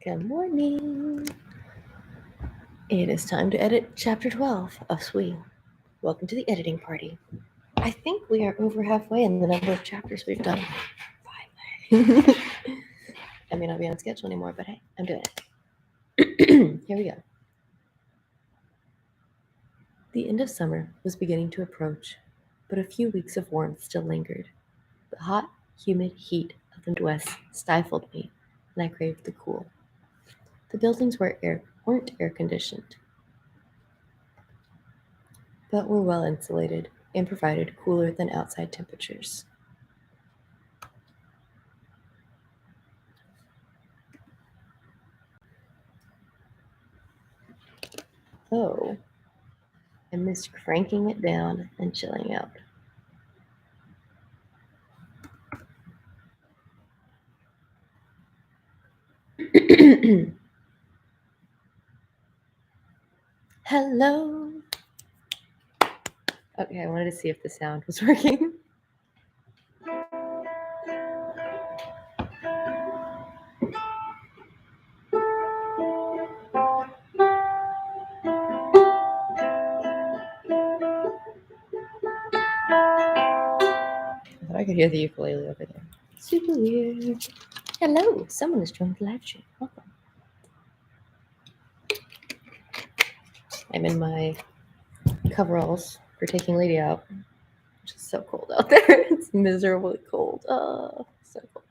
Good morning. It is time to edit chapter 12 of Swee. Welcome to the editing party. I think we are over halfway in the number of chapters we've done. 5. I may not be on schedule anymore, but hey, I'm doing it. Here we go. The end of summer was beginning to approach, but a few weeks of warmth still lingered. The hot, humid heat of the Midwest stifled me, and I craved the cool. The buildings weren't air conditioned, but were well insulated and provided cooler than outside temperatures. Oh, I missed cranking it down and chilling out. Hello. Okay, I wanted to see if the sound was working. I thought I could hear the ukulele over there. Super weird. Hello, someone has joined the live stream. Welcome. I'm in my coveralls for taking Lady out, which is so cold out there. It's miserably cold. So cold.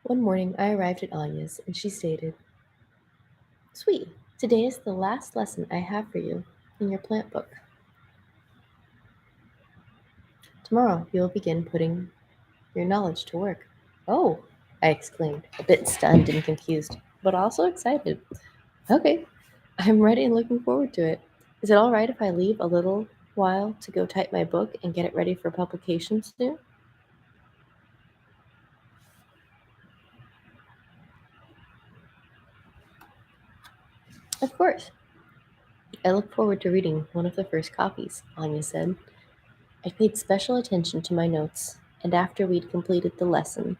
One morning, I arrived at Anya's, and she stated, "Sweet, today is the last lesson I have for you in your plant book. Tomorrow, you will begin putting your knowledge to work." "Oh," I exclaimed, a bit stunned and confused, but also excited. "Okay, I'm ready and looking forward to it. Is it all right if I leave a little while to go type my book and get it ready for publication soon?" "Of course. I look forward to reading one of the first copies," Anya said. I paid special attention to my notes, and after we'd completed the lesson,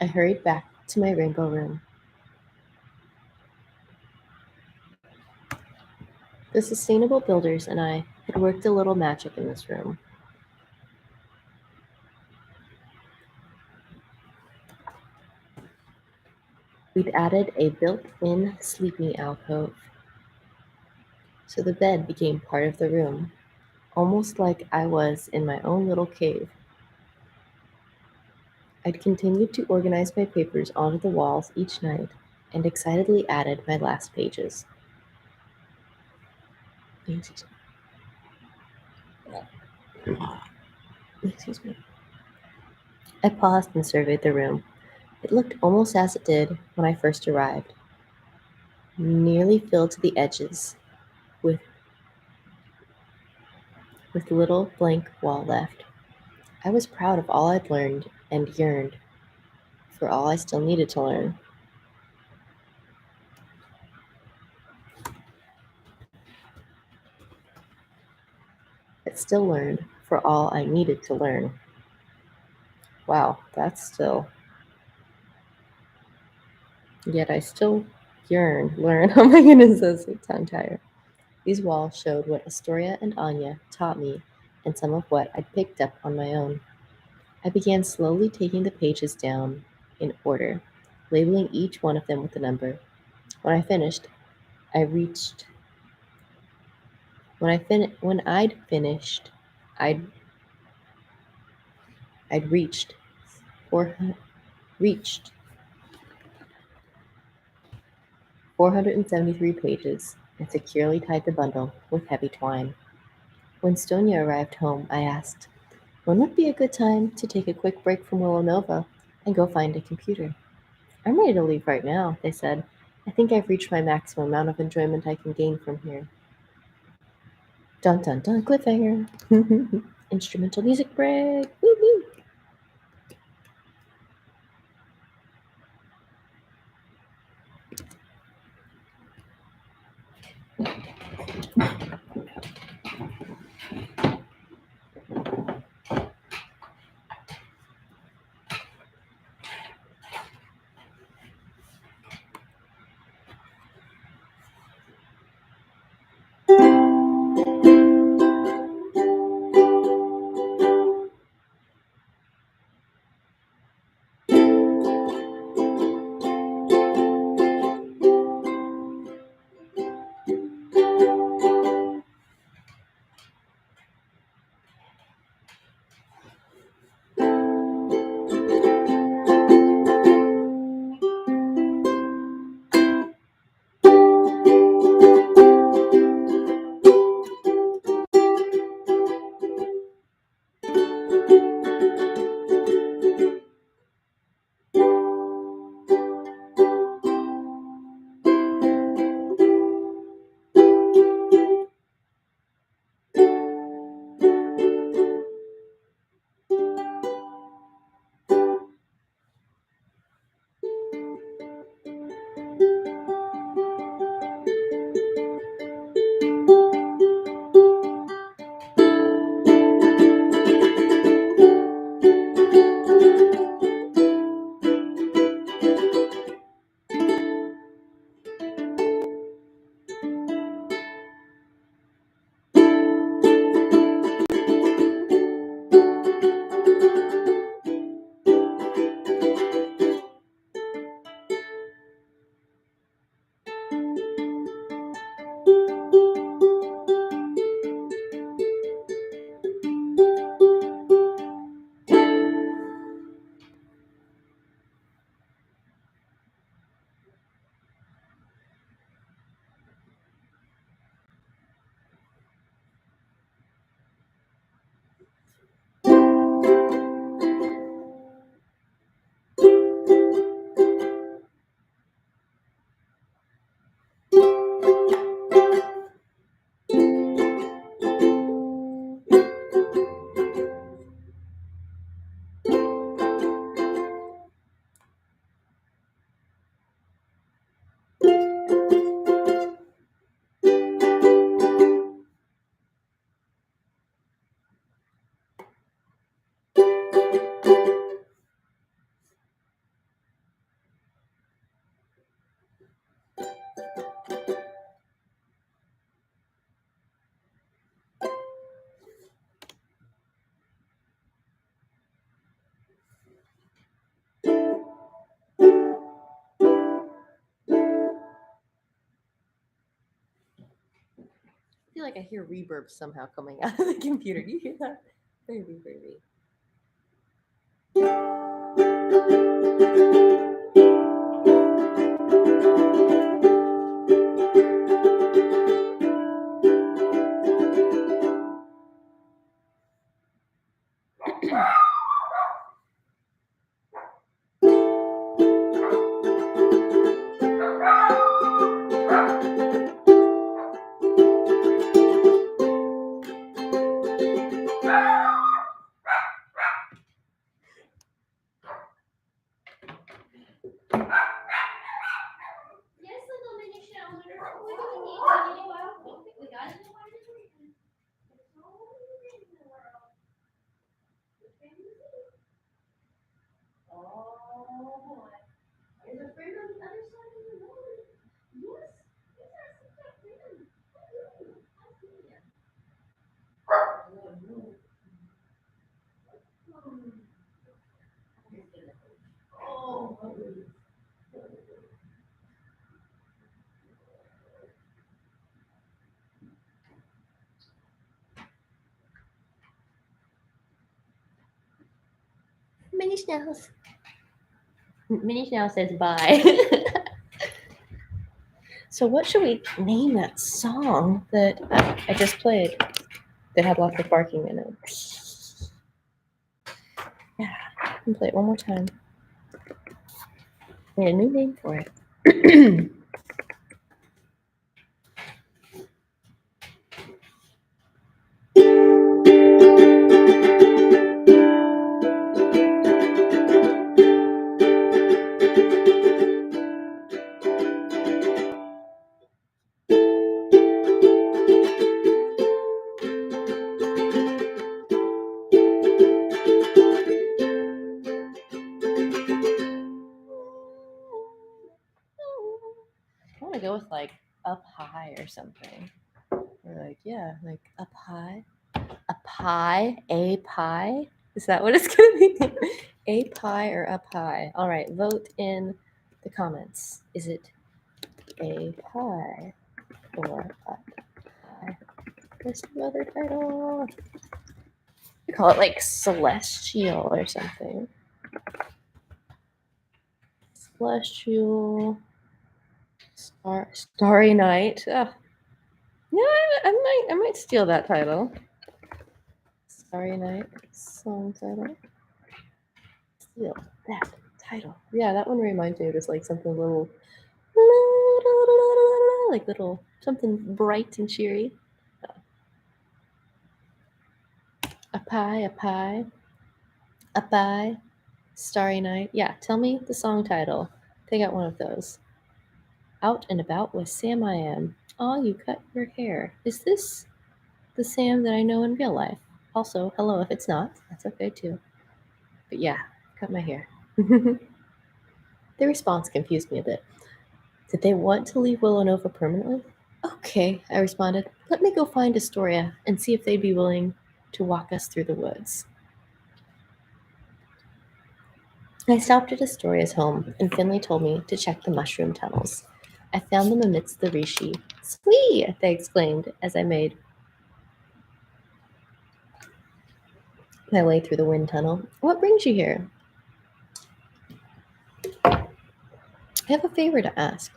I hurried back to my rainbow room. The sustainable builders and I had worked a little magic in this room. We'd added a built-in sleeping alcove, so the bed became part of the room, almost like I was in my own little cave. I'd continued to organize my papers onto the walls each night and excitedly added my last pages. Excuse me. I paused and surveyed the room. It looked almost as it did when I first arrived, nearly filled to the edges with little blank wall left. I was proud of all I'd learned and yearned for all I still needed to learn. I still learned for all I needed to learn. Wow, that's still. Yet I still learn. Oh my goodness, that's a tongue tire. These walls showed what Astoria and Anya taught me and some of what I'd picked up on my own. I began slowly taking the pages down in order, labeling each one of them with a number. When I'd finished, I'd reached 473 pages and securely tied the bundle with heavy twine. When Stonia arrived home, I asked, when would be a good time to take a quick break from Willow Nova and go find a computer? I'm ready to leave right now, they said. I think I've reached my maximum amount of enjoyment I can gain from here. Dun dun dun, cliffhanger. Instrumental music break. Woo-hoo. I feel like I hear reverb somehow coming out of the computer. Do you hear that? Very reverby. Minnie Schnauz. Minnie Schnauz says bye. So what should we name that song that I just played? that had lots of barking in it. Yeah, I can play it one more time. I need a new name for it. I want to go with like up high or something. Or like, yeah, like up high. A pie? A pie? Is that what it's going to be? A pie or up high? All right, vote in the comments. Is it a pie or up high? There's no other title. We call it like celestial or something. Celestial. Starry Night. Oh. Yeah, I might steal that title. Starry Night song title. Steal that title. Yeah, that one reminds me of just like something little, like little something bright and cheery. A pie, a pie, a pie. Starry Night. Yeah, tell me the song title. They got one of those. Out and about with Sam I am. Aw, you cut your hair. Is this the Sam that I know in real life? Also, hello if it's not. That's okay too. But yeah, cut my hair. The response confused me a bit. Did they want to leave Villanova permanently? Okay, I responded. Let me go find Astoria and see if they'd be willing to walk us through the woods. I stopped at Astoria's home, and Finley told me to check the mushroom tunnels. I found them amidst the reishi. Swee! They exclaimed as I made my way through the wind tunnel. What brings you here? I have a favor to ask,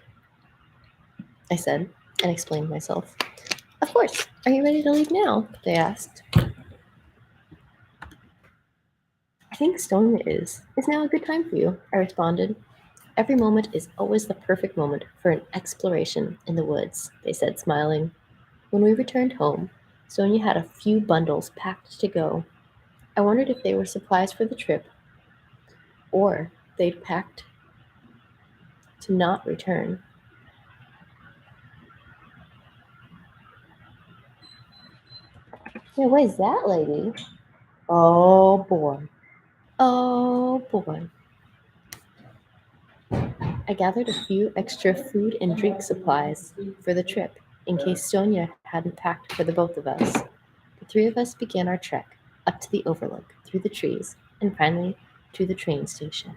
I said, and explained myself. Of course. Are you ready to leave now? They asked. I think Stonia is. Is now a good time for you? I responded. Every moment is always the perfect moment for an exploration in the woods, they said, smiling. When we returned home, Sonia had a few bundles packed to go. I wondered if they were supplies for the trip or they'd packed to not return. Yeah, what is that, lady? Oh, boy. Oh, boy. I gathered a few extra food and drink supplies for the trip in case Sonia hadn't packed for the both of us. The three of us began our trek up to the overlook, through the trees, and finally to the train station.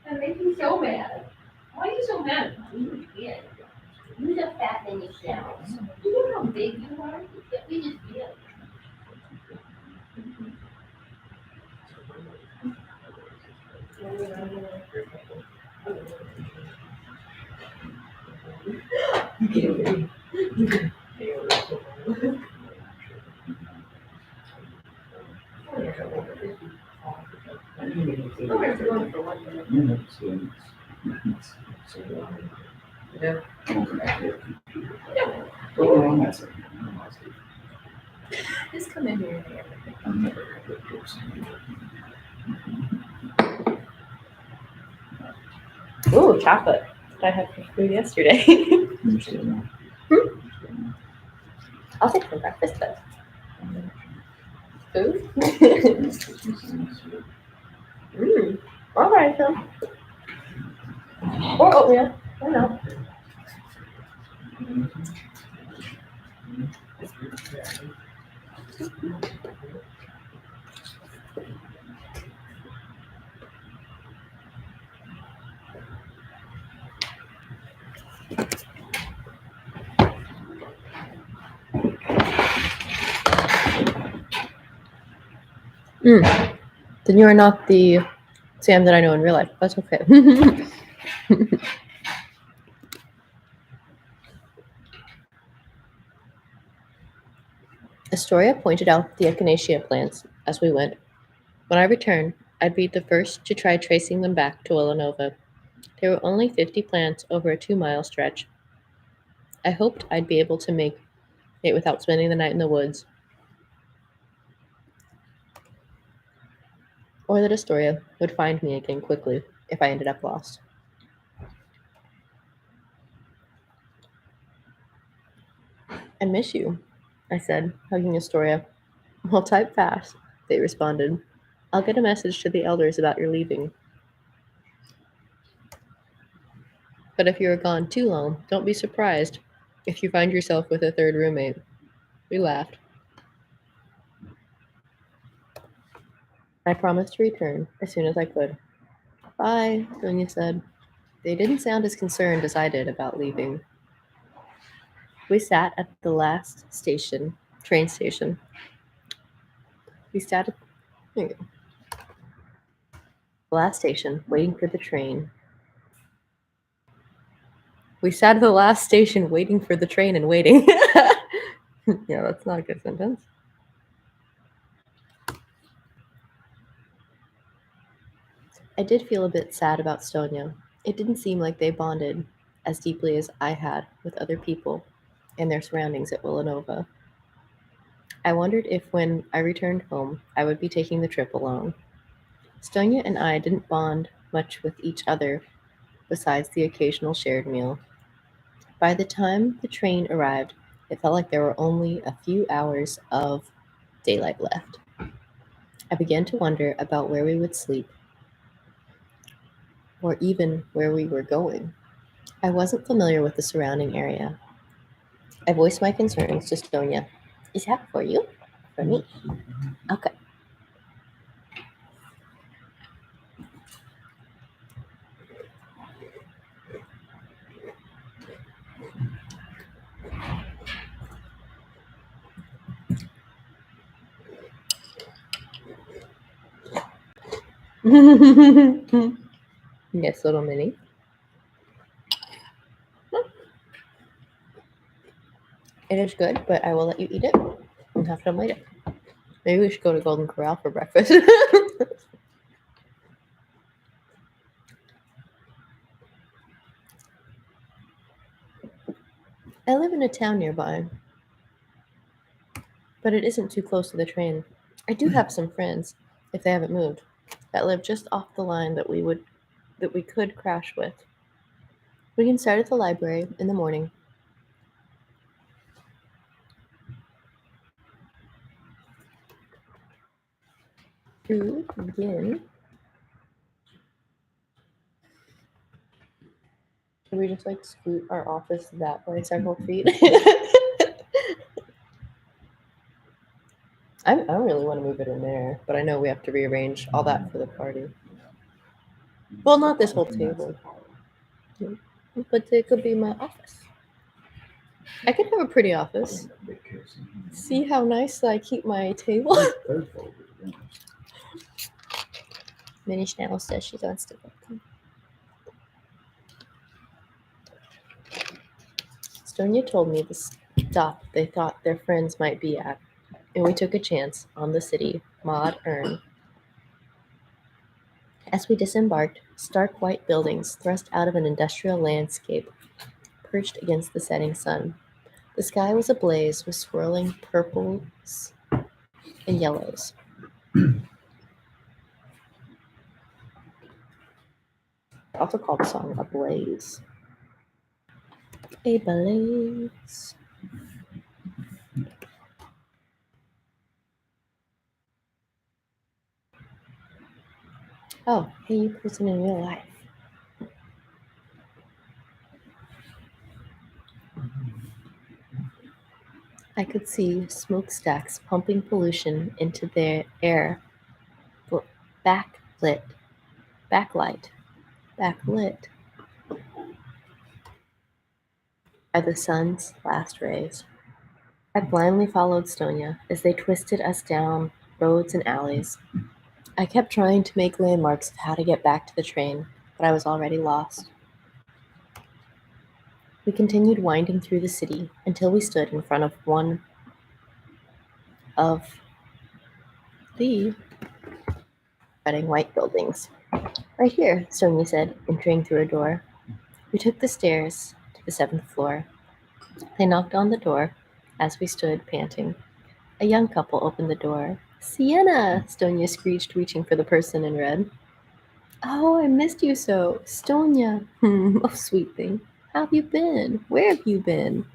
That makes me so mad. Why are you so mad? You did. You just fatten yourself. You know how big you are? We just did. Just come in here. Ooh, chocolate that I had for food yesterday. I'll take some breakfast though. Food? All right, then. Or oatmeal. I know. Then you are not the Sam that I know in real life. That's okay. Astoria pointed out the echinacea plants as we went. When I returned, I'd be the first to try tracing them back to Villanova. There were only 50 plants over a 2-mile stretch. I hoped I'd be able to make it without spending the night in the woods, or that Astoria would find me again quickly if I ended up lost. I miss you, I said, hugging Astoria. Well, type fast, they responded. I'll get a message to the elders about your leaving. But if you are gone too long, don't be surprised if you find yourself with a third roommate. We laughed. I promised to return as soon as I could. Bye, Sonia said. They didn't sound as concerned as I did about leaving. We sat at the last train station. We sat at the last station, waiting for the train. We sat at the last station, waiting for the train and waiting. Yeah, that's not a good sentence. I did feel a bit sad about Stonia. It didn't seem like they bonded as deeply as I had with other people and their surroundings at Villanova. I wondered if when I returned home, I would be taking the trip alone. Stonia and I didn't bond much with each other besides the occasional shared meal. By the time the train arrived, it felt like there were only a few hours of daylight left. I began to wonder about where we would sleep, or even where we were going. I wasn't familiar with the surrounding area. I voiced my concerns to Stonia. Is that for you? For me? Okay. Yes, little Minnie. It is good, but I will let you eat it and have some later. Maybe we should go to Golden Corral for breakfast. I live in a town nearby, but it isn't too close to the train. I do have some friends, if they haven't moved, that live just off the line that we could crash with. We can start at the library in the morning. To begin, should we just like scoot our office that way several feet? I don't really want to move it in there, but I know we have to rearrange all that for the party. Well, not this whole table, but it could be my office. I could have a pretty office. See how nice I keep my table? Minnie Schnell says she wants to welcome. Stonia told me the stop they thought their friends might be at, and we took a chance on the city, Maud Ern. As we disembarked, stark white buildings thrust out of an industrial landscape perched against the setting sun. The sky was ablaze with swirling purples and yellows. I also call the song Ablaze. A blaze. Oh, hey, you person in real life. I could see smokestacks pumping pollution into their air. Backlit by the sun's last rays. I blindly followed Stonia as they twisted us down roads and alleys. I kept trying to make landmarks of how to get back to the train, but I was already lost. We continued winding through the city until we stood in front of one of the red and white buildings. Right here, Sonia said, entering through a door. We took the stairs to the 7th floor. They knocked on the door as we stood panting. A young couple opened the door. Sienna! Stonia screeched, reaching for the person in red. Oh, I missed you so. Stonia. Oh, sweet thing. How have you been? Where have you been?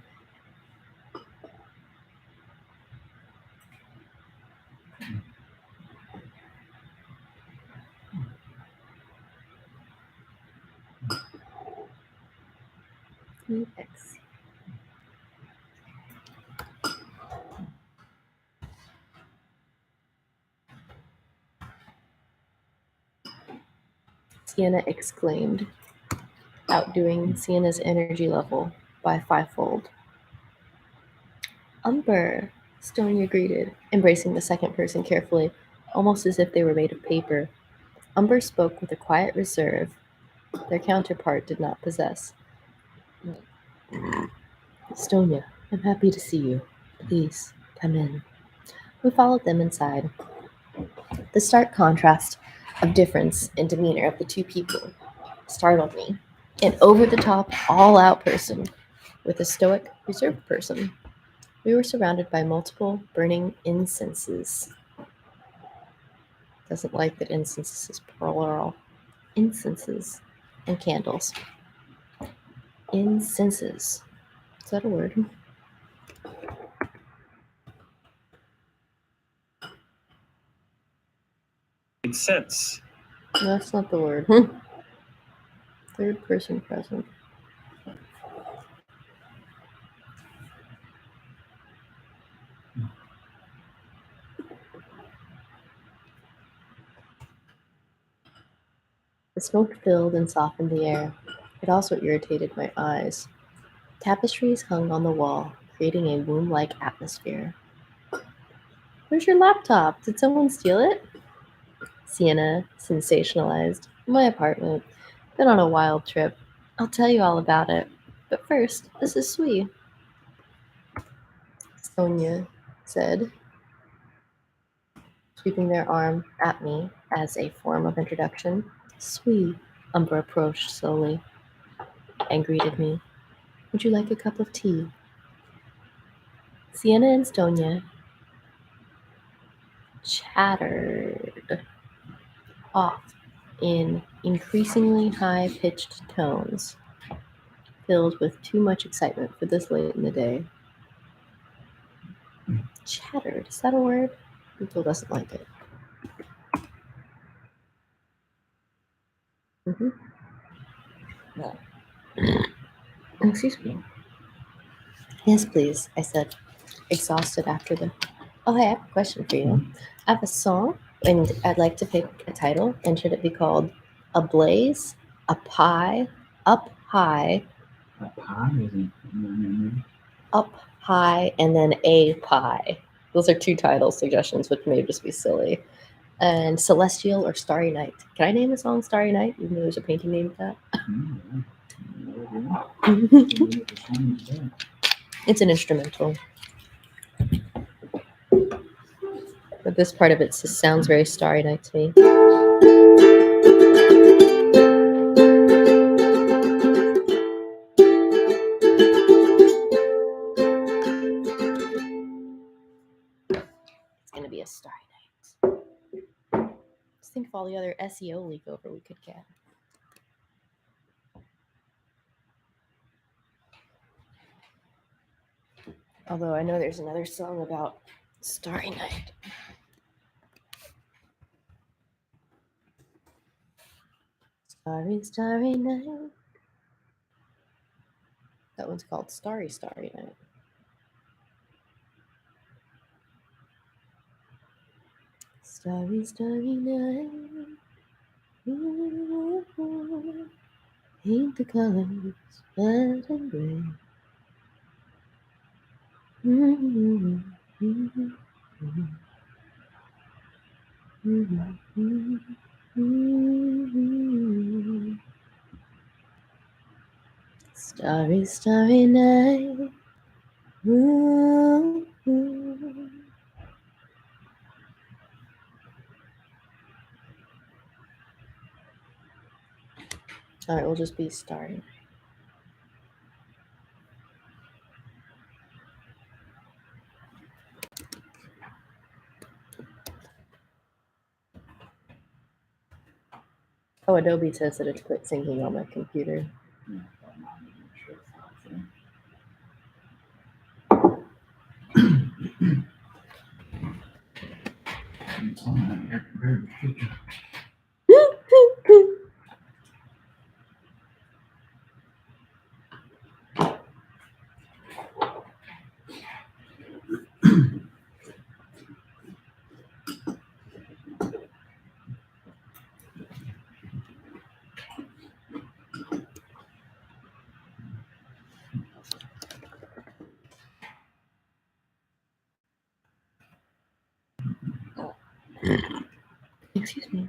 EX. Sienna exclaimed, outdoing Sienna's energy level by 5-fold. Umber, Stonia greeted, embracing the second person carefully, almost as if they were made of paper. Umber spoke with a quiet reserve their counterpart did not possess. Stonia, I'm happy to see you. Please, come in. We followed them inside. The stark contrast of difference in demeanor of the two people startled me. An over-the-top, all-out person with a stoic, reserved person. We were surrounded by multiple burning incenses. Doesn't like that incenses is plural. Incenses and candles. Incenses. Is that a word? Makes sense. No, that's not the word. Third person present. The smoke filled and softened the air. It also irritated my eyes. Tapestries hung on the wall, creating a womb-like atmosphere. Where's your laptop? Did someone steal it? Sienna sensationalized. My apartment. Been on a wild trip. I'll tell you all about it. But first, this is Swee. Sonia said, sweeping their arm at me as a form of introduction. Swee, Umber approached slowly and greeted me. Would you like a cup of tea? Sienna and Stonia chattered off in increasingly high-pitched tones, filled with too much excitement for this late in the day. Chattered, is that a word? Google doesn't like it. Excuse me. Yes, please, I said, exhausted after the... Oh, hey, I have a question for you. I have a song, and I'd like to pick a title, and should it be called A Blaze, A Pie, Up High, A pie isn't. Up High, and then A Pie? Those are 2 title suggestions, which may just be silly. And Celestial or Starry Night. Can I name the song Starry Night, even though there's a painting named that? It's an instrumental. But this part of it just sounds very Starry Night to me. It's going to be a Starry Night. Just think of all the other SEO leak over we could get. Although I know there's another song about Starry Night. Starry, Starry Night. That one's called Starry, Starry Night. Starry, Starry Night. Ooh, paint the colors red and gray. Starry, starry night. Ooh, ooh. All right, we'll just be starry. Oh, Adobe says that it's quit syncing on my computer. Yeah, but not even sure if that's it. Oh, man, very good. Excuse me.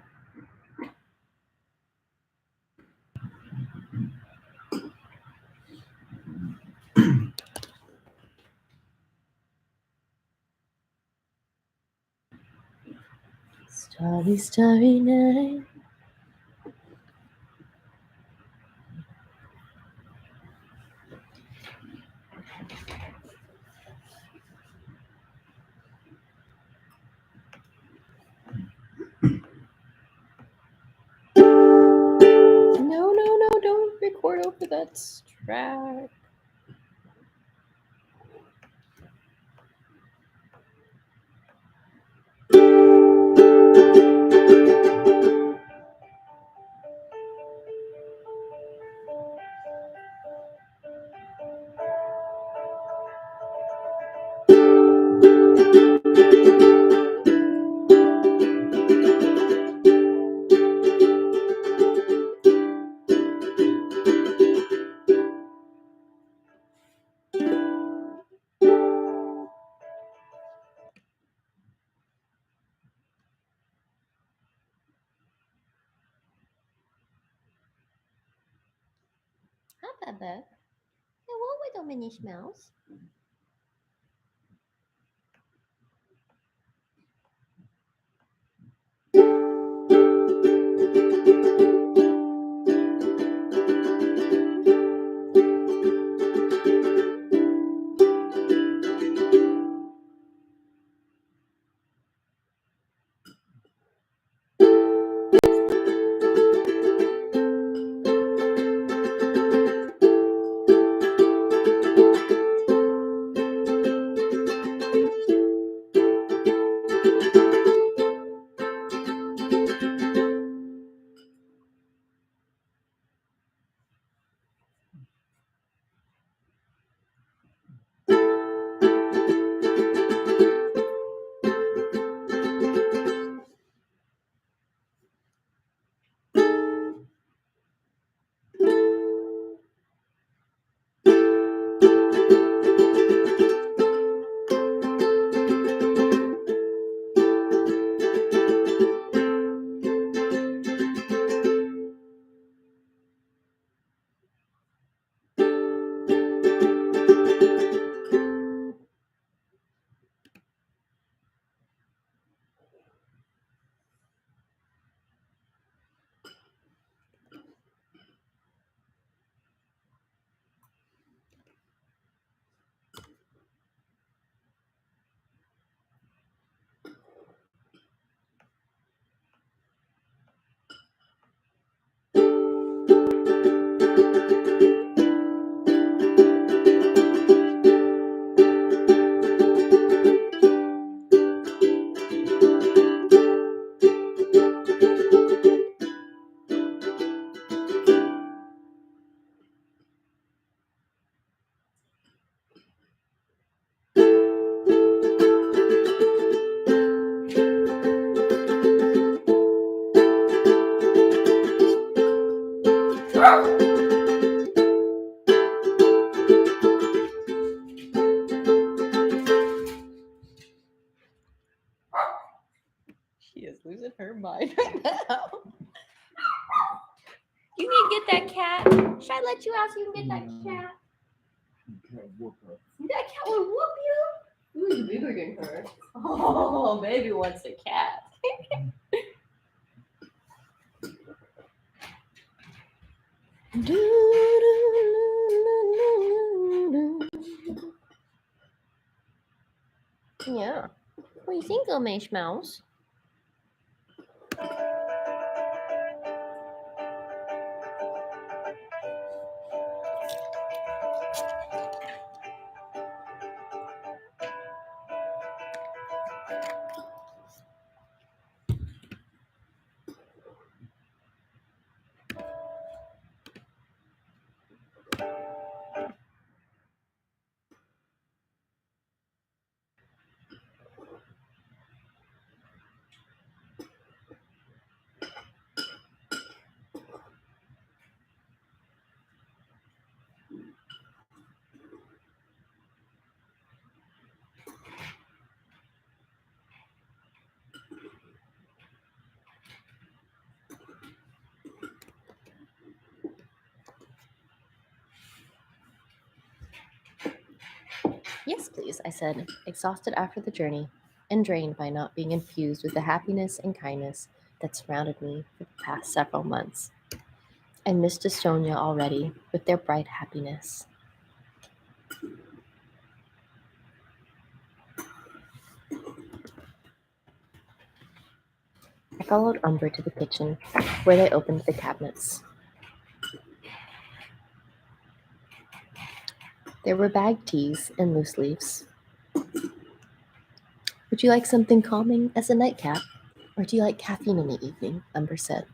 Starry, starry night. No, don't record over that track. Hi, Baba. Hello, little Minnie Mouse. She is losing terrified right now. You need to get that cat. Should I let you out so you can get that cat? Cat whoop her. That cat would whoop you. Who's bigger than her? Oh, baby wants a cat. Yeah. What do you think, Omesh Mouse? Yes, please, I said, exhausted after the journey and drained by not being infused with the happiness and kindness that surrounded me for the past several months. I missed Estonia already with their bright happiness. I followed Umber to the kitchen, where they opened the cabinets. There were bagged teas and loose leaves. Would you like something calming as a nightcap, or do you like caffeine in the evening? Umber said.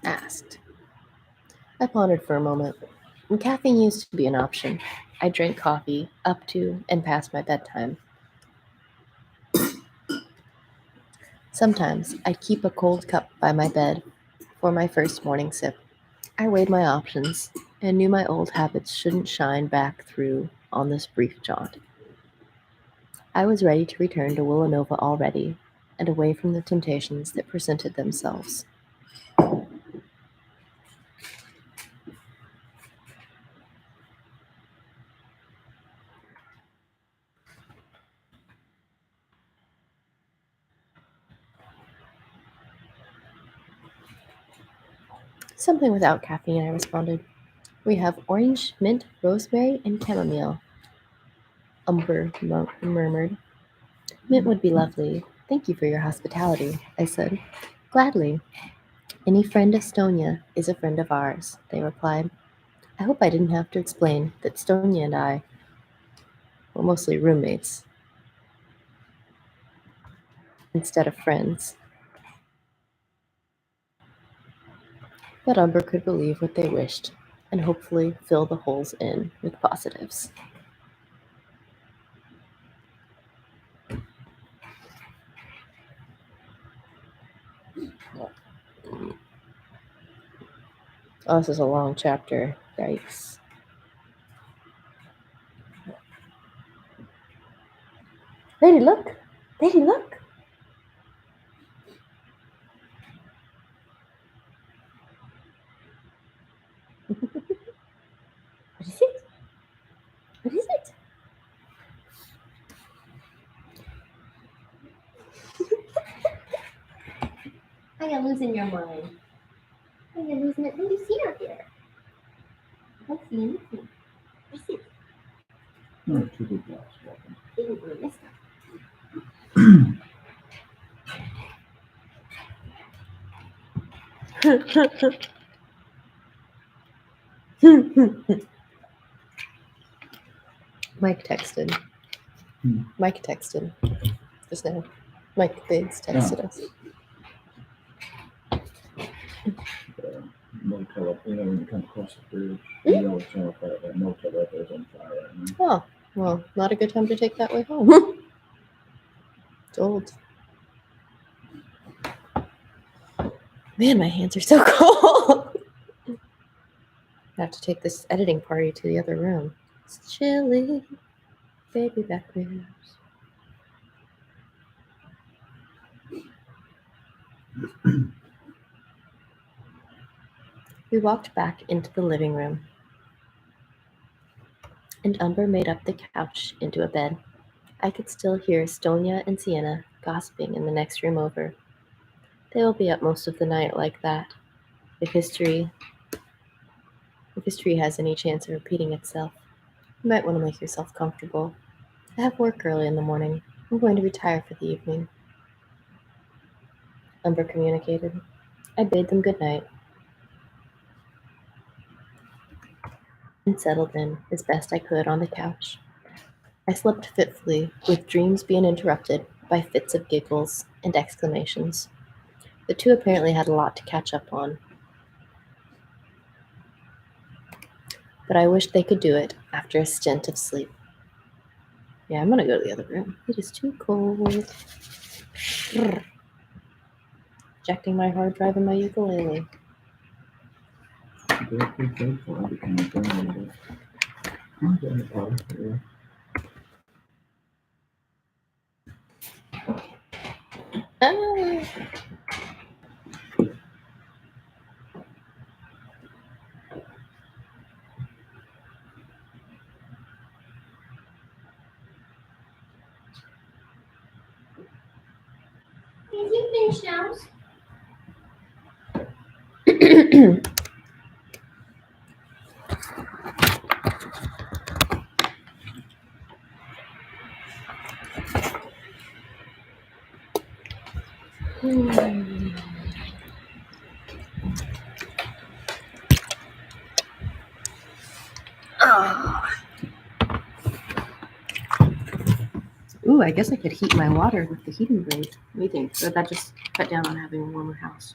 Asked. I pondered for a moment. When caffeine used to be an option, I drank coffee up to and past my bedtime. Sometimes I'd keep a cold cup by my bed for my first morning sip. I weighed my options and knew my old habits shouldn't shine back through on this brief jaunt. I was ready to return to Villanova already and away from the temptations that presented themselves. Something without caffeine, I responded. We have orange, mint, rosemary, and chamomile. Umber murmured. Mint would be lovely. Thank you for your hospitality, I said. Gladly. Any friend of Stonia is a friend of ours, they replied. I hope I didn't have to explain that Stonia and I were mostly roommates instead of friends. But Umber could believe what they wished and hopefully fill the holes in with positives. Oh, this is a long chapter. Yikes. Lady, look! Lady, look! What is it? What is it? Are you losing your mind? Are you losing it? Let me see her here. I don't see anything. What is it? No, two big dogs walking. Didn't we miss Mike texted. Mike texted just now. Mike Biggs texted us. Motel up, when you come across the bridge, you always know if that motel up is on fire right now. Oh, well, not a good time to take that way home. It's old. Man, my hands are so cold. I have to take this editing party to the other room. It's chilly. Baby back ribs. We walked back into the living room, and Umber made up the couch into a bed. I could still hear Stonia and Sienna gossiping in the next room over. They will be up most of the night like that, if history has any chance of repeating itself. You might want to make yourself comfortable. I have work early in the morning. I'm going to retire for the evening. Umber communicated. I bade them good night and settled in as best I could on the couch. I slept fitfully, with dreams being interrupted by fits of giggles and exclamations. The two apparently had a lot to catch up on, but I wished they could do it after a stint of sleep. Yeah, I'm gonna go to the other room. It is too cold. Ejecting my hard drive and my ukulele. They're pretty grateful I became a grandmother. I'm going to pause here. Ah. Did you finish yours? Ooh, I guess I could heat my water with the heating blade. What do you think? Or that just cut down on having a warmer house?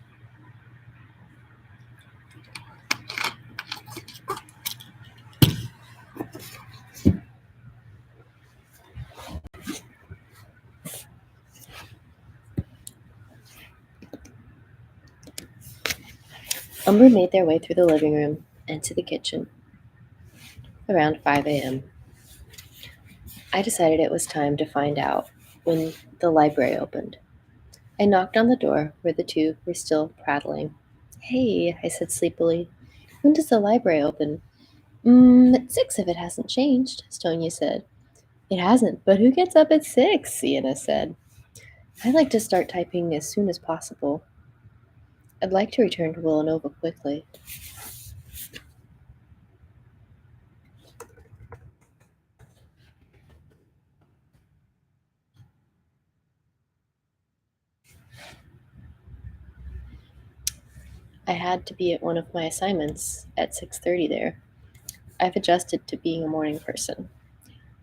Umber made their way through the living room and to the kitchen around 5 a.m. I decided it was time to find out when the library opened. I knocked on the door where the two were still prattling. Hey, I said sleepily. When does the library open? At 6 if it hasn't changed, Stonia said. It hasn't, but who gets up at 6? Sienna said. I'd like to start typing as soon as possible. I'd like to return to Villanova quickly. I had to be at one of my assignments at 6:30 there. I've adjusted to being a morning person.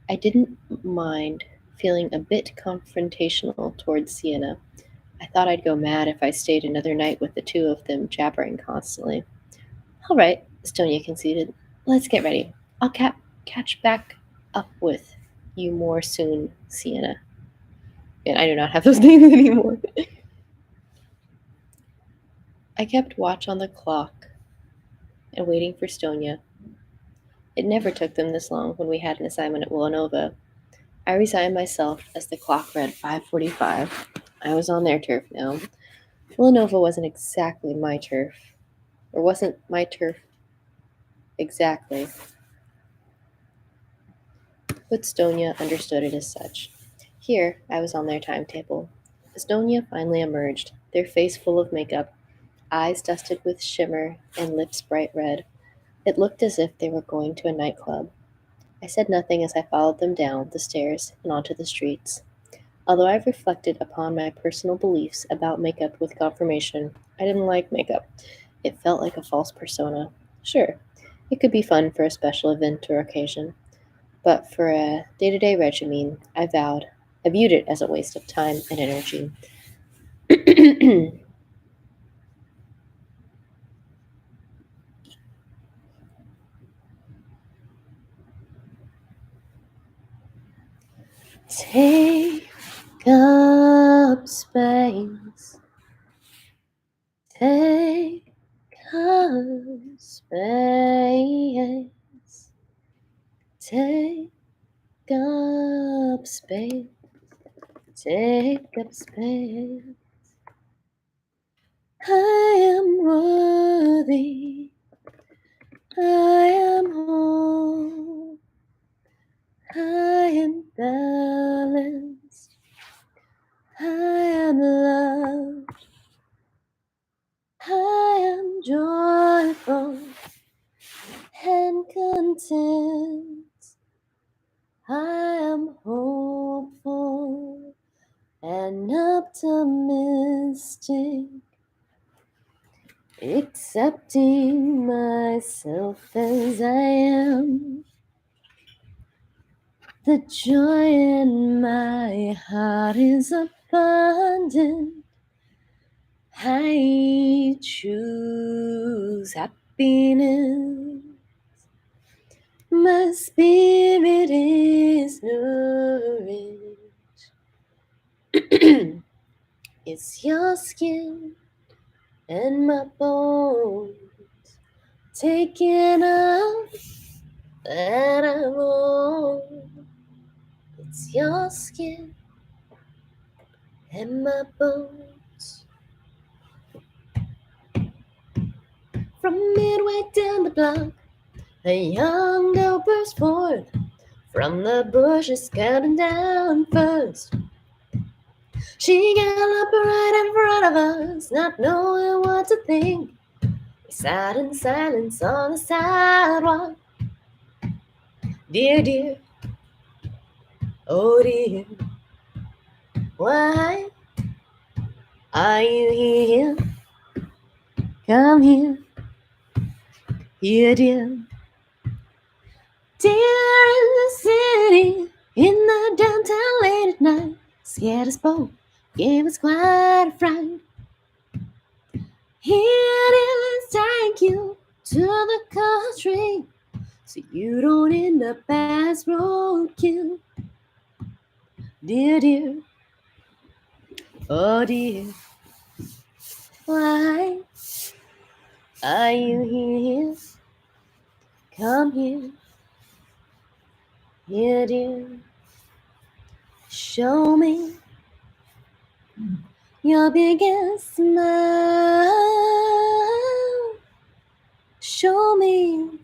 I didn't mind feeling a bit confrontational towards Sienna. I thought I'd go mad if I stayed another night with the two of them jabbering constantly. All right, Estonia conceded. Let's get ready. I'll catch back up with you more soon, Sienna. And I do not have those names anymore. I kept watch on the clock and waiting for Stonia. It never took them this long when we had an assignment at Villanova. I resigned myself as the clock read 5:45. I was on their turf now. Villanova wasn't exactly my turf. Or wasn't my turf exactly. But Stonia understood it as such. Here, I was on their timetable. Estonia finally emerged, their face full of makeup, eyes dusted with shimmer, and lips bright red. It looked as if they were going to a nightclub. I said nothing as I followed them down the stairs and onto the streets. Although I've reflected upon my personal beliefs about makeup with confirmation, I didn't like makeup. It felt like a false persona. Sure, it could be fun for a special event or occasion, but for a day-to-day regimen, I viewed it as a waste of time and energy. Take up space. Take up space. Take up space. Take up space. I am worthy. I am whole. I am balanced. I am loved. I am joyful and content. I am hopeful and optimistic, accepting myself as I am. The joy in my heart is abundant. I choose happiness. My spirit is nourished. It's your skin and my bones taking off that I'm on. It's your skin and my bones. From midway down the block, a young girl burst forth from the bushes, counting down first. She galloped right in front of us, not knowing what to think. We sat in silence on the sidewalk. Dear, dear, oh dear, why are you here? Come here, here, dear. Dear in the city, in the downtown late at night, scared us both, gave us quite a fright. Here it is, thank you to the country, so you don't end up as roadkill. Dear, dear, oh dear, why are you here? Come here, here, dear. Show me your biggest smile. Show me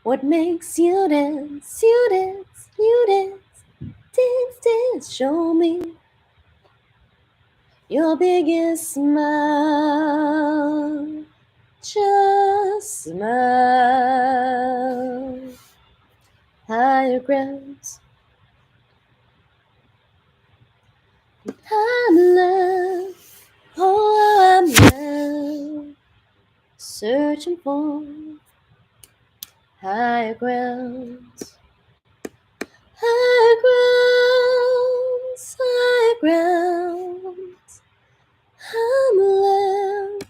what makes you dance, you dance, you dance, dance, dance. Show me your biggest smile. Just smile. Higher grounds. I'm love. Oh, I'm love. Searching for higher grounds. Higher grounds. Higher grounds. I'm love.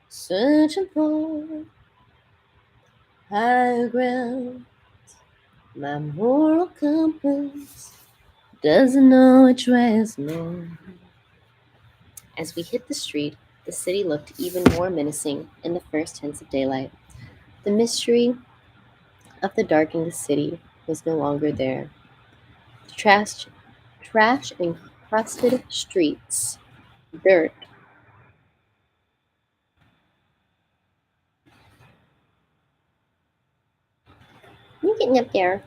Searching for higher ground. My moral compass doesn't know which way is north. As we hit the street, the city looked even more menacing in the first hints of daylight. The mystery of the darkened city was no longer there. The trash encrusted streets, dirt, you getting up there?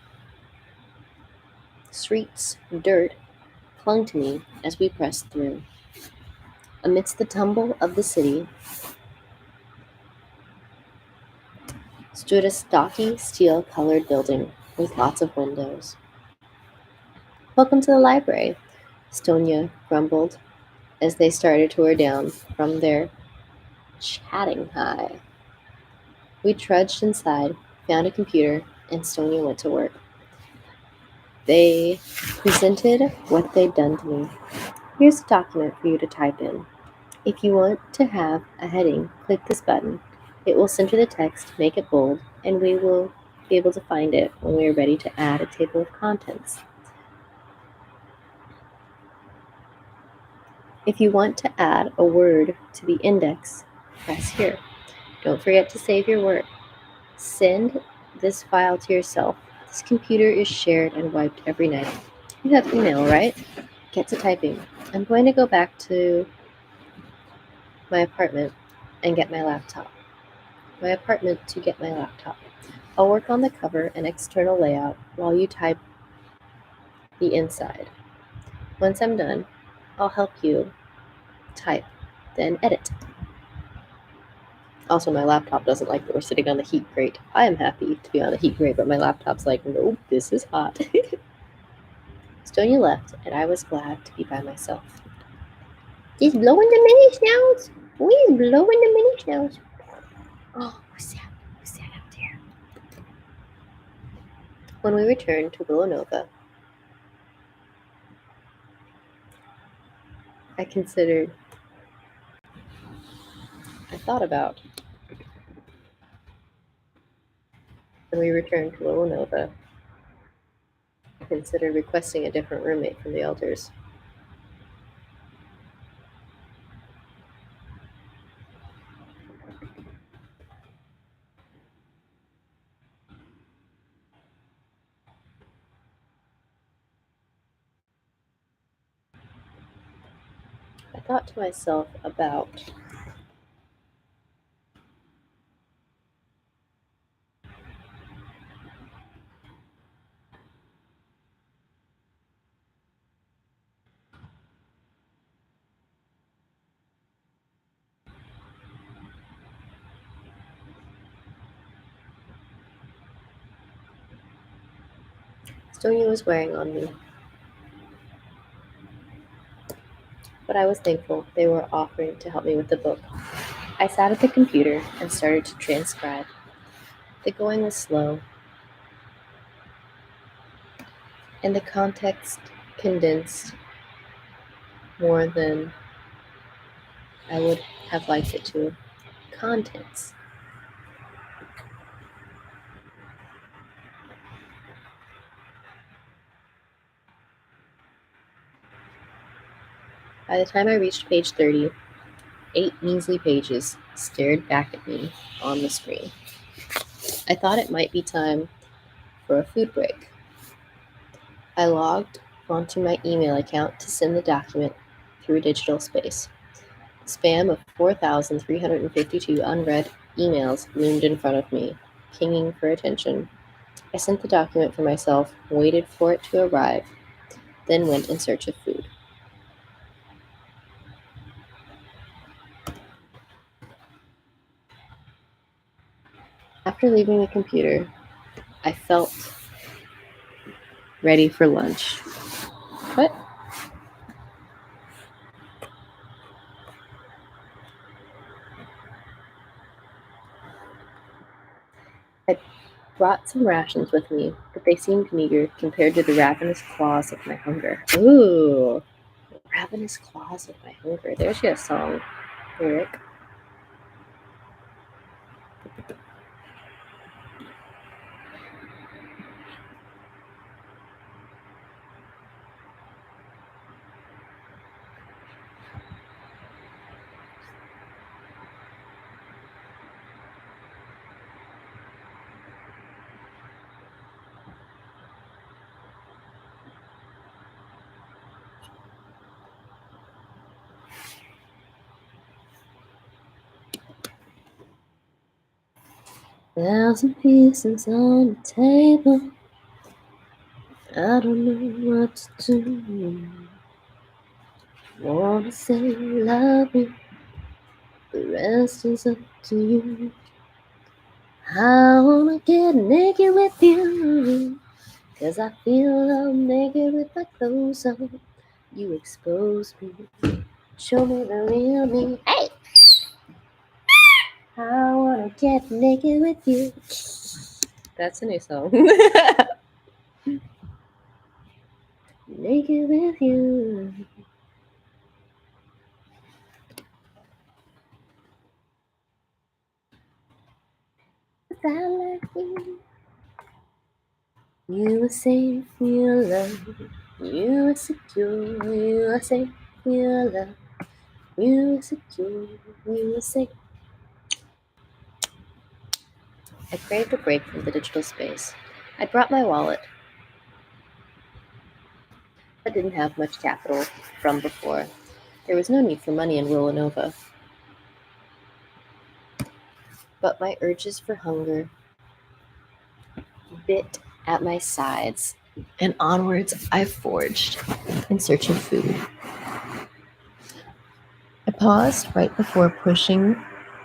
Streets, dirt, clung to me as we pressed through. Amidst the tumble of the city stood a stocky, steel-colored building with lots of windows. Welcome to the library, Stonia grumbled as they started to tour down from their chatting high. We trudged inside, found a computer, and Stonia went to work. They presented what they'd done to me. Here's a document for you to type in. If you want to have a heading, click this button. It will center the text, make it bold, and we will be able to find it when we are ready to add a table of contents. If you want to add a word to the index, press here. Don't forget to save your work. Send this file to yourself. This computer is shared and wiped every night. You have email, right? Get to typing. I'm going to go back to my apartment and get my laptop. My apartment to get my laptop. I'll work on the cover and external layout while you type the inside. Once I'm done, I'll help you type, then edit. Also, my laptop doesn't like that we're sitting on the heat grate. I am happy to be on the heat grate, but my laptop's like, nope, this is hot. Stonia left, and I was glad to be by myself. He's blowing the mini snouts. He's blowing the mini snouts. Oh, who's that? Who's that out there? When we returned to Villanova, I thought about when we returned to Villanova, I considered requesting a different roommate from the elders. I thought to myself about Stonia was wearing on me, but I was thankful they were offering to help me with the book. I sat at the computer and started to transcribe. The going was slow, and the context condensed more than I would have liked it to. Contents. By the time I reached page 30, 8 measly pages stared back at me on the screen. I thought it might be time for a food break. I logged onto my email account to send the document through digital space. A spam of 4,352 unread emails loomed in front of me, pinging for attention. I sent the document for myself, waited for it to arrive, then went in search of food. After leaving the computer, I felt ready for lunch. What? I brought some rations with me, but they seemed meager compared to the ravenous claws of my hunger. Ooh, ravenous claws of my hunger. There's your song lyric. Thousand pieces on the table. I don't know what to do. Wanna say love me, the rest is up to you. I wanna get naked with you, 'cause I feel I'm naked with my clothes on. You expose me, show me the real me. Hey! I wanna get naked with you. That's a new song. Naked with you. I like you. You are safe, you are loved. You are secure, you are safe, you are loved. You are secure, you are safe. I craved a break from the digital space. I brought my wallet, but didn't have much capital from before. There was no need for money in Villanova. but my urges for hunger bit at my sides, and onwards I forged in search of food. I paused right before pushing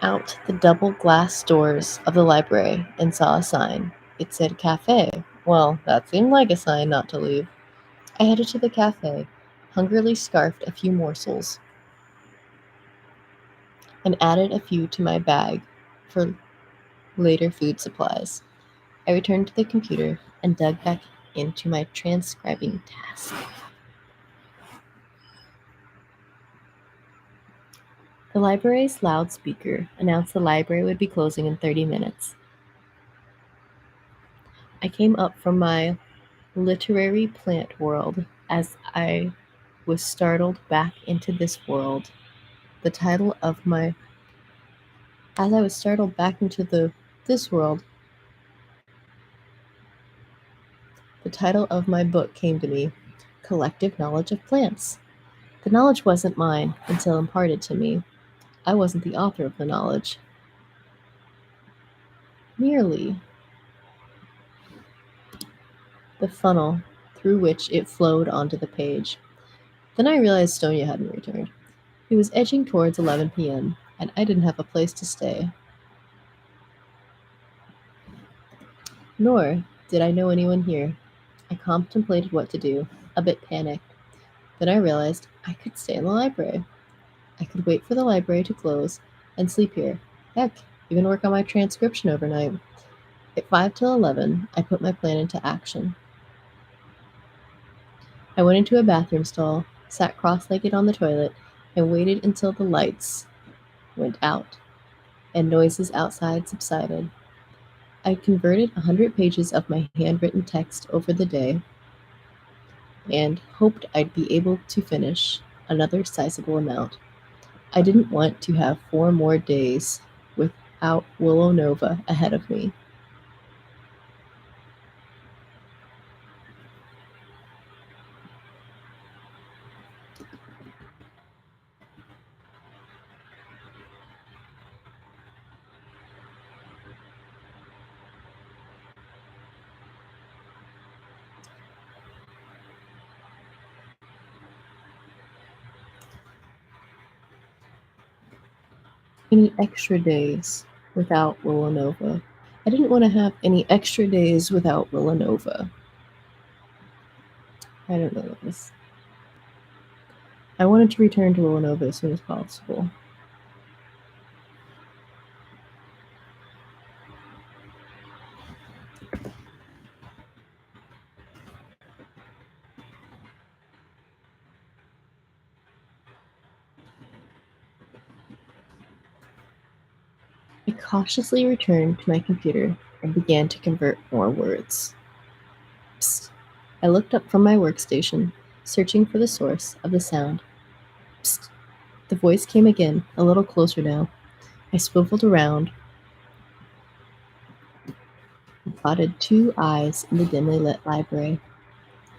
out the double glass doors of the library and saw a sign. It said cafe. Well, that seemed like a sign not to leave. I headed to the cafe, hungrily scarfed a few morsels, and added a few to my bag for later food supplies. I returned to the computer and dug back into my transcribing task. The library's loudspeaker announced the library would be closing in 30 minutes. I came up from my literary plant world as I was startled back into this world. The title of my As I was startled back into this world, the title of my book came to me, Collective Knowledge of Plants. The knowledge wasn't mine until imparted to me. I wasn't the author of the knowledge. Merely the funnel through which it flowed onto the page. Then I realized Stonia hadn't returned. It was edging towards 11 p.m., and I didn't have a place to stay. Nor did I know anyone here. I contemplated what to do, a bit panicked. Then I realized I could stay in the library. I could wait for the library to close and sleep here. Heck, even work on my transcription overnight. At 5 till 11, I put my plan into action. I went into a bathroom stall, sat cross-legged on the toilet, and waited until the lights went out and noises outside subsided. I converted 100 pages of my handwritten text over the day and hoped I'd be able to finish another sizable amount. I didn't want to have 4 more days without Willow Nova ahead of me. Any extra days without Willow Nova. I didn't want to have any extra days without Willow Nova. I don't know this. I wanted to return to Willow Nova as soon as possible. I cautiously returned to my computer and began to convert more words. Psst. I looked up from my workstation, searching for the source of the sound. Psst. The voice came again, a little closer now. I swiveled around and spotted 2 eyes in the dimly lit library.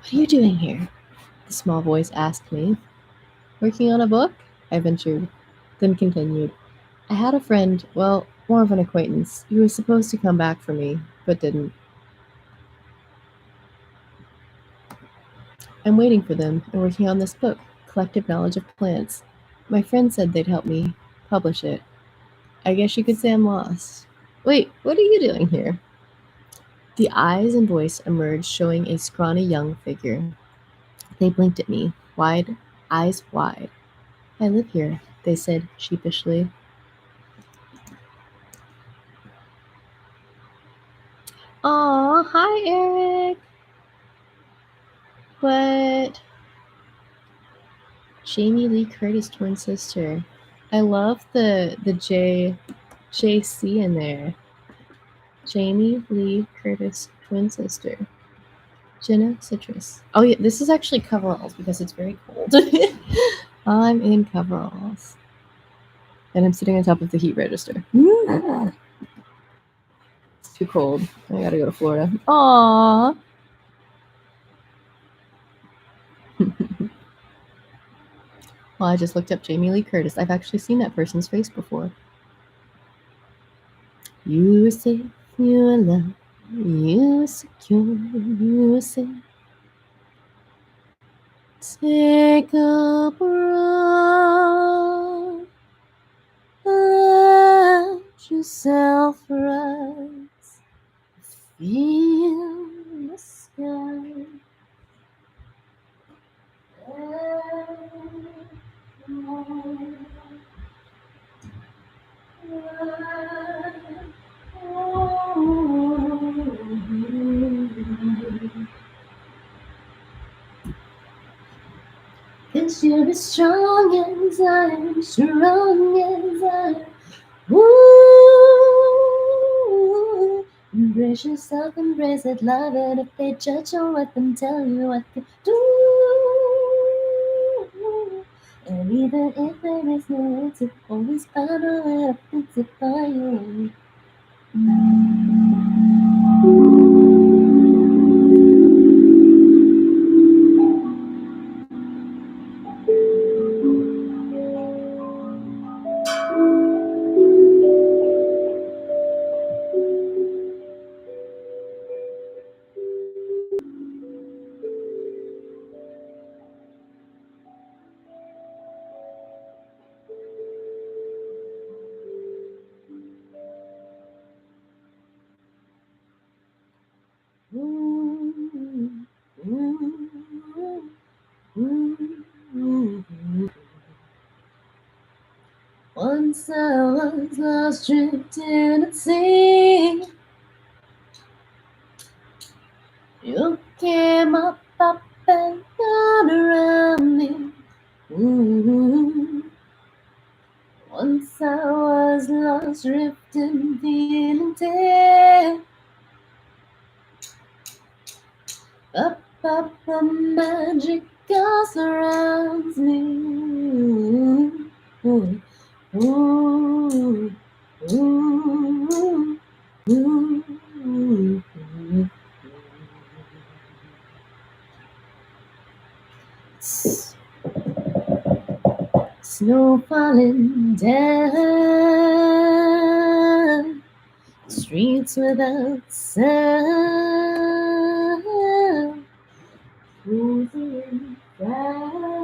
What are you doing here? The small voice asked me. Working on a book? I ventured, then continued. I had a friend, well, more of an acquaintance, who was supposed to come back for me, but didn't. I'm waiting for them and working on this book, Collective Knowledge of Plants. My friend said they'd help me publish it. I guess you could say I'm lost. Wait, what are you doing here? The eyes and voice emerged, showing a scrawny young figure. They blinked at me, eyes wide. I live here, they said sheepishly. Aw, hi, Eric. What? Jamie Lee Curtis' twin sister. I love the JC in there. Jamie Lee Curtis' twin sister. Jenna Citrus. Oh yeah, this is actually coveralls because it's very cold. I'm in coveralls. And I'm sitting on top of the heat register. It's too cold. I gotta go to Florida. Aww. Well, I just looked up Jamie Lee Curtis. I've actually seen that person's face before. You are safe, you are loved, you are secure, you are safe. Take a breath, let yourself rise, feel the sky. Cause you're as strong as I am, strong as I am. Ooh, embrace yourself, embrace it, love it. If they judge you, let them tell you what to do. And even if there is no answer, always find a way to fix it for you. Once I was lost, drifting at sea. You came up and down around me. Once I was lost, drifting, feeling dead. Up, the magic all surrounds me. Ooh, ooh, ooh, ooh, ooh. Snow falling down, streets without sound, freezing inside.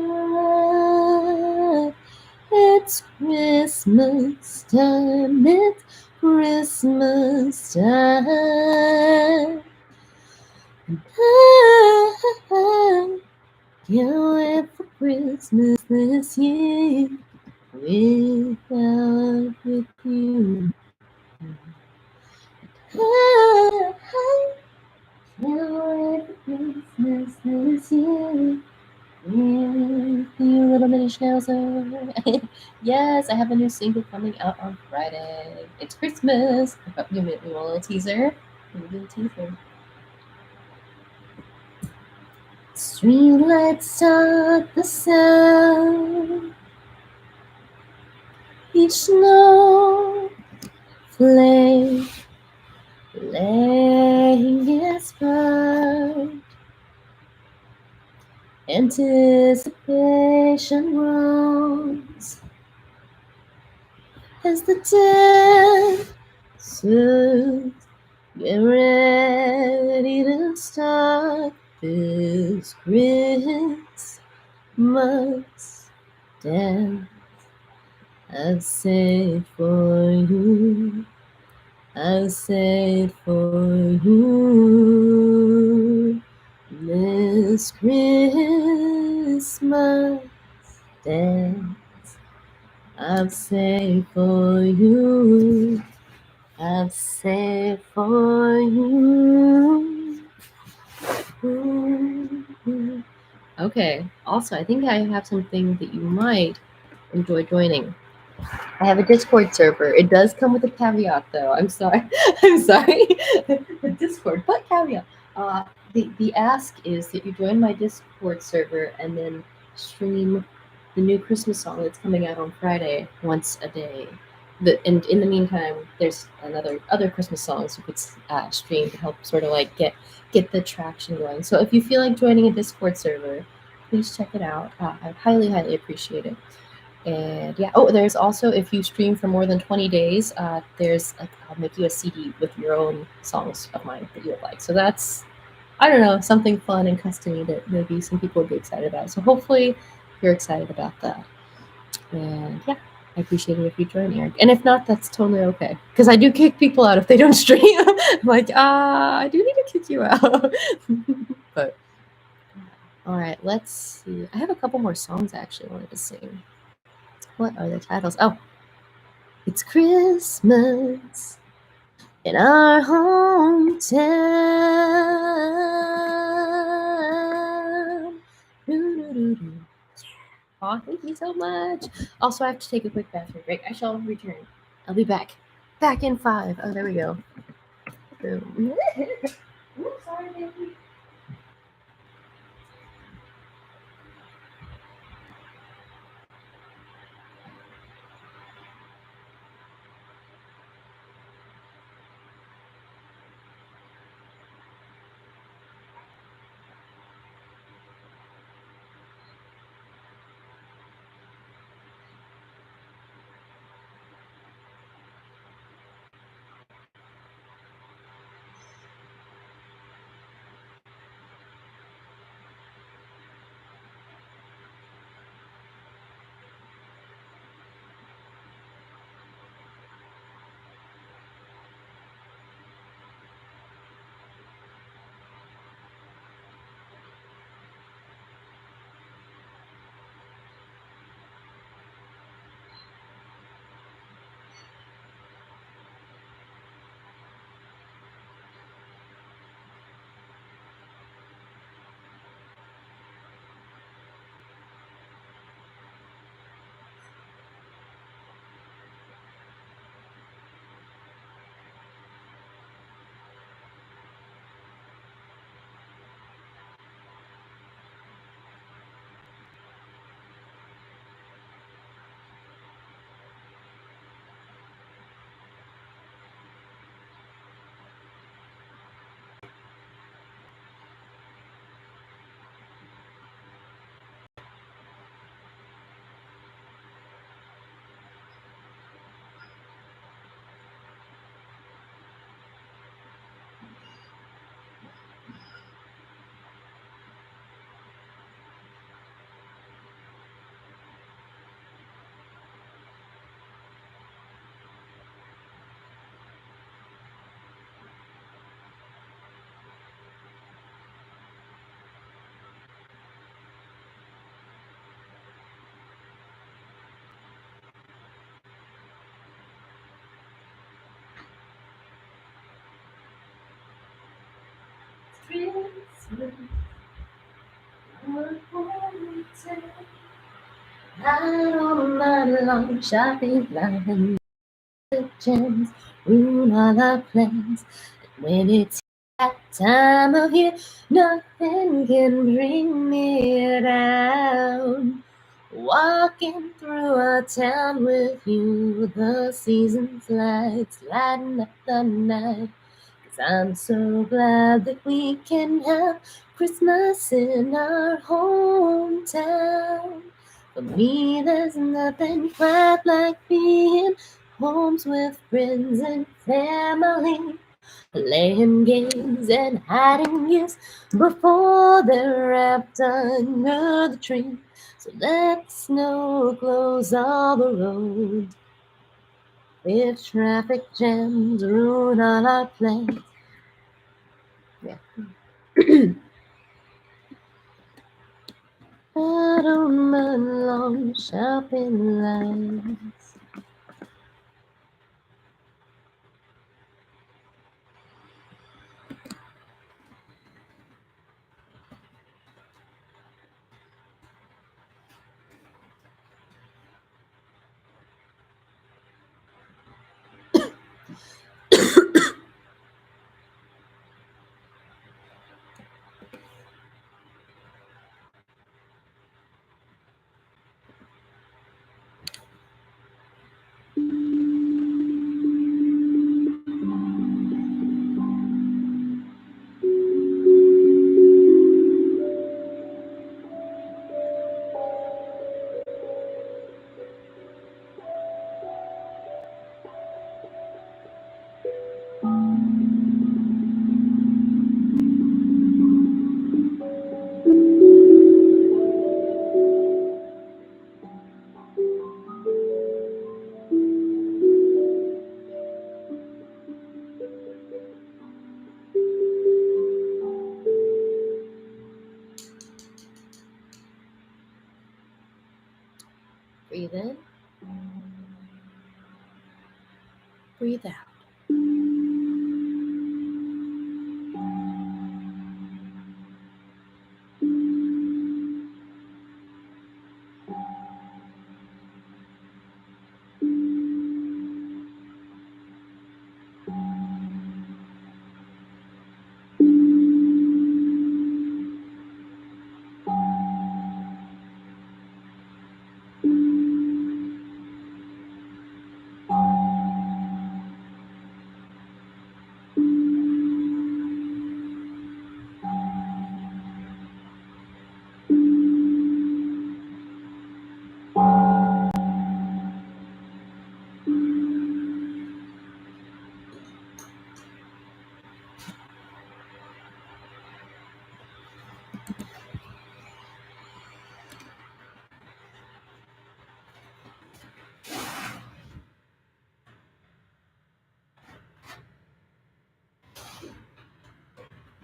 It's Christmas time, it's Christmas time. And I can't wait for Christmas this year without with you. I can't wait for Christmas this year with you, little mini schnauzer. Yes, I have a new single coming out on Friday. It's Christmas. You want a little teaser? Give me a little teaser. Streetlights start the sound. Each snowflake laying its bright. Anticipation grows as the dancers get ready to start this Christmas dance. I've saved for you. I've saved for you this Christmas dance. I've saved for you. I've saved for you. Okay. Also, I think I have something that you might enjoy joining. I have a Discord server. It does come with a caveat, though. I'm sorry. I'm sorry. The Discord, but caveat. The ask is that you join my Discord server and then stream the new Christmas song that's coming out on Friday once a day. And in the meantime, there's other Christmas songs you could stream to help sort of like get the traction going. So if you feel like joining a Discord server, please check it out. I highly appreciate it. And yeah, oh, there's also, if you stream for more than 20 days, there's I'll make you a CD with your own songs of mine that you would like. So that's, I don't know, something fun and custom-y that maybe some people would be excited about. So hopefully you're excited about that. And yeah, I appreciate it if you join, Eric. And if not, that's totally okay. Because I do kick people out if they don't stream. I'm like, I do need to kick you out. But all right, let's see. I have a couple more songs I actually wanted to sing. What are the titles? Oh, it's Christmas in our hometown. Doo-doo-doo-doo. Aw, thank you so much. Also, I have to take a quick bathroom break. I shall return. I'll be back. Back in 5. Oh, there we go. Boom. Oops, sorry, baby. Christmas, out on my long shopping line, the gems ruin all our plans. When it's that time of year, nothing can bring me down. Walking through our town with you, the season's lights lighting up the night. 'Cause I'm so glad that we can have Christmas in our hometown. For me, there's nothing quite like being homes with friends and family, playing games and hiding gifts before they're wrapped under the tree. So let the snow close all the roads. If traffic jams ruin all our plans. Yeah. I don't mind long shopping lines. Breathe out.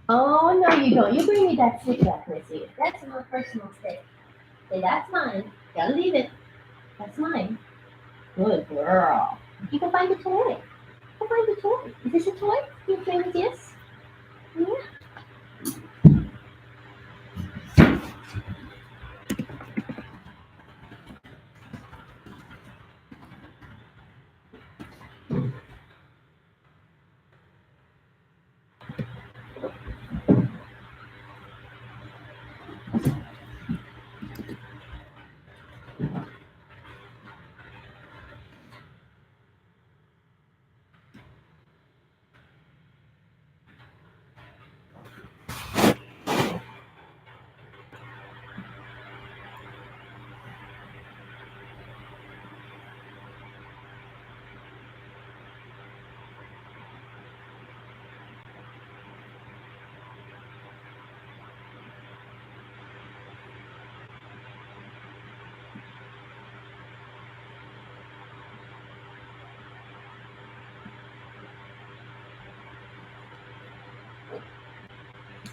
Oh, no, you don't. You bring me that stick back, Missy. That's my personal stick. Say, that's mine. Gotta leave it. That's mine. Good girl. You can find the toy. Go find the toy. Is this a toy? You play with this? Yeah.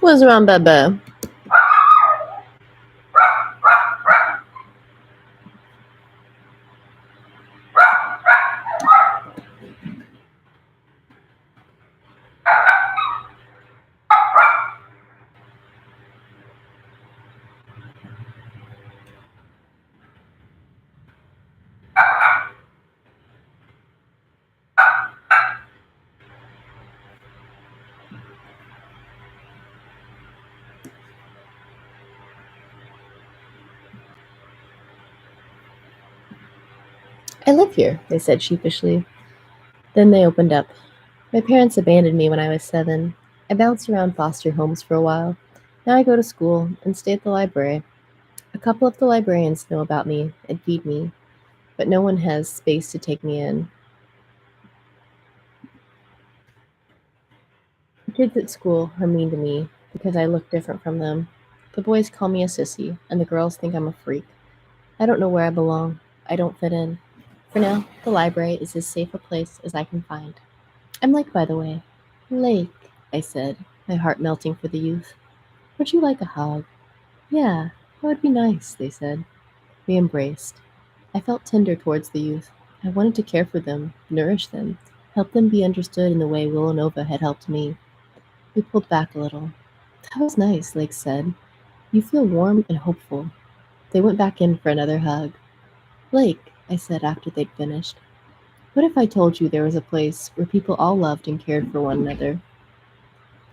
What's wrong, Bubba? I live here, they said sheepishly. Then they opened up. My parents abandoned me when I was 7. I bounced around foster homes for a while. Now I go to school and stay at the library. A couple of the librarians know about me and feed me, but no one has space to take me in. The kids at school are mean to me because I look different from them. The boys call me a sissy, and the girls think I'm a freak. I don't know where I belong. I don't fit in. For now, the library is as safe a place as I can find. I'm Lake, by the way. Lake, I said, my heart melting for the youth. Would you like a hug? Yeah, that would be nice, they said. We embraced. I felt tender towards the youth. I wanted to care for them, nourish them, help them be understood in the way Villanova had helped me. We pulled back a little. That was nice, Lake said. You feel warm and hopeful. They went back in for another hug. Lake, I said after they'd finished, what if I told you there was a place where people all loved and cared for one another?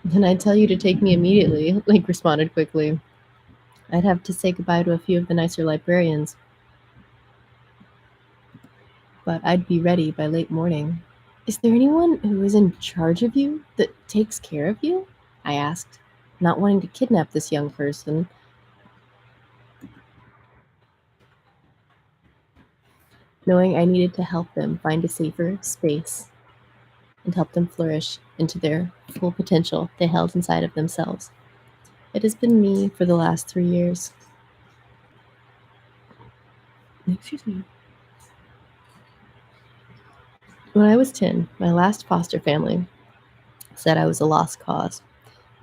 Then I'd tell you to take me immediately, Lake responded quickly. I'd have to say goodbye to a few of the nicer librarians, but I'd be ready by late morning. Is there anyone who is in charge of you, that takes care of you? I asked, not wanting to kidnap this young person. Knowing I needed to help them find a safer space and help them flourish into their full potential they held inside of themselves. It has been me for the last 3 years. Excuse me. When I was 10, my last foster family said I was a lost cause.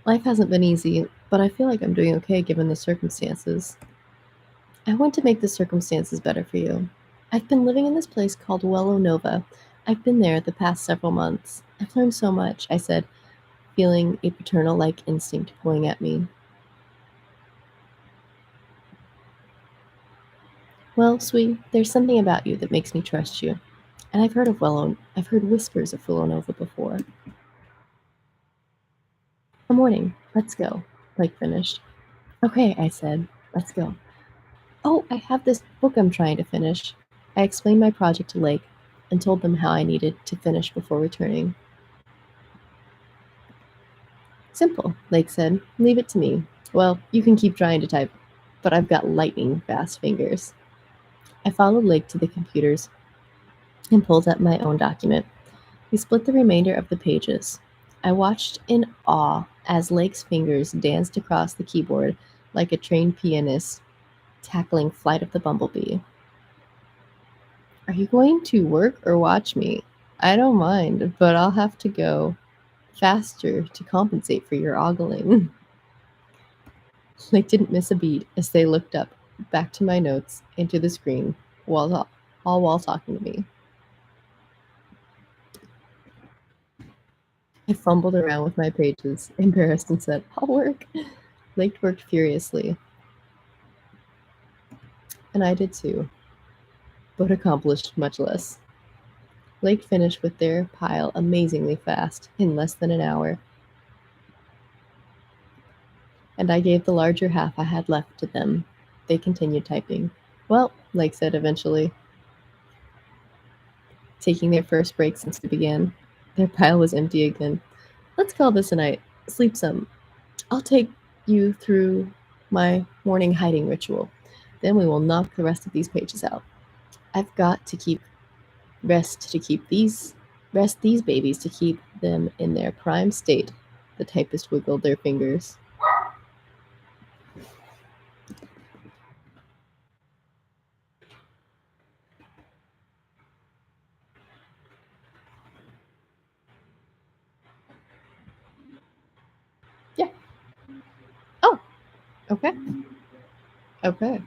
Life hasn't been easy, but I feel like I'm doing okay given the circumstances. I want to make the circumstances better for you. I've been living in this place called Wello Nova I've been there the past several months. I've learned so much, I said, feeling a paternal-like instinct pulling at me. Well, Swee, there's something about you that makes me trust you. And I've heard whispers of Villanova before. Good morning. Let's go. Blake finished. Okay, I said. Let's go. Oh, I have this book I'm trying to finish. I explained my project to Lake and told them how I needed to finish before returning. Simple, Lake said. Leave it to me. Well, you can keep trying to type, but I've got lightning fast fingers. I followed Lake to the computers and pulled up my own document. We split the remainder of the pages. I watched in awe as Lake's fingers danced across the keyboard like a trained pianist tackling Flight of the Bumblebee. Are you going to work or watch me? I don't mind, but I'll have to go faster to compensate for your ogling. Lake didn't miss a beat as they looked up, back to my notes, into the screen, all while talking to me. I fumbled around with my pages, embarrassed, and said, I'll work. Lake worked furiously. And I did too, but accomplished much less. Lake finished with their pile amazingly fast, in less than an hour. And I gave the larger half I had left to them. They continued typing. Well, Lake said eventually, taking their first break since they began. Their pile was empty again. Let's call this a night. Sleep some. I'll take you through my morning hiding ritual. Then we will knock the rest of these pages out. I've got to rest these babies to keep them in their prime state. The typist wiggled their fingers. Yeah. Oh, okay. Okay.